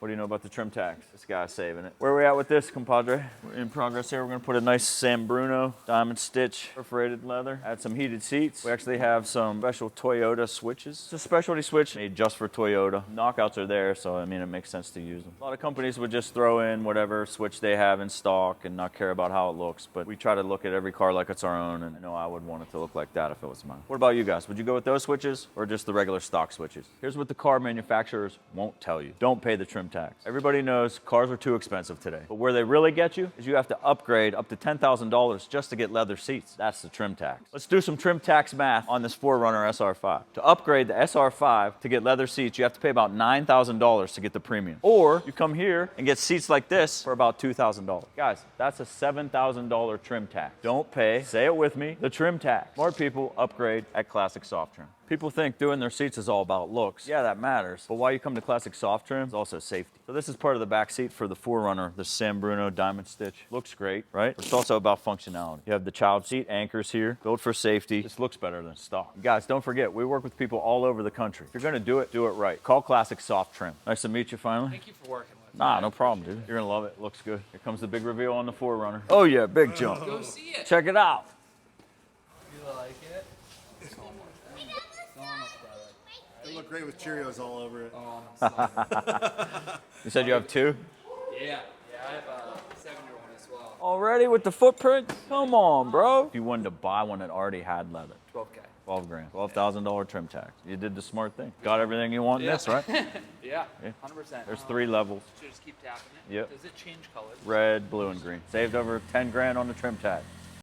What do you know about the trim tags? This guy's saving it. Where are we at with this, compadre? We're in progress here. We're gonna put a nice San Bruno Diamond Stitch perforated leather. Add some heated seats. We actually have some special Toyota switches. It's a specialty switch made just for Toyota. Knockouts are there, so I mean, it makes sense to use them. A lot of companies would just throw in whatever switch they have in stock and not care about how it looks, but we try to look at every car like it's our own, and I know I would want it to look like that if it was mine. What about you guys? Would you go with those switches or just the regular stock switches? Here's what the car manufacturers won't tell you. Don't pay the trim tax. Everybody knows cars are too expensive today, but where they really get you is you have to upgrade up to $10,000 just to get leather seats. That's the trim tax. Let's do some trim tax math on this 4Runner SR5. To upgrade the SR5 to get leather seats, you have to pay about $9,000 to get the premium. Or you come here and get seats like this for about $2,000. Guys, that's a $7,000 trim tax. Don't pay, say it with me, the trim tax. More people upgrade at Classic Soft Trim. People think doing their seats is all about looks. Yeah, that matters. But why you come to Classic Soft Trim is also safety. So this is part of the back seat for the 4Runner, the San Bruno Diamond Stitch. Looks great, right? But it's also about functionality. You have the child seat anchors here, built for safety. This looks better than stock. Guys, don't forget, we work with people all over the country. If you're gonna do it right. Call Classic Soft Trim. Nice to meet you finally. Thank you for working with me. Nah, no problem, dude. You're gonna love it. Looks good. Here comes the big reveal on the 4Runner. Oh yeah, big jump. Go see it. Check it out. You like it? It looked great with Cheerios all over it. Oh, I'm excited. You said you have two? Yeah, I have a 7-year-old as well. Already with the footprint? Come on, bro. If you wanted to buy one that already had leather. 12K. 12 grand. $12,000 trim tax. You did the smart thing. Got everything you want in this, right? Yeah, 100%. There's 3 levels. Should just keep tapping it. Yep. Does it change colors? Red, blue, and green. Saved over 10 grand on the trim tax.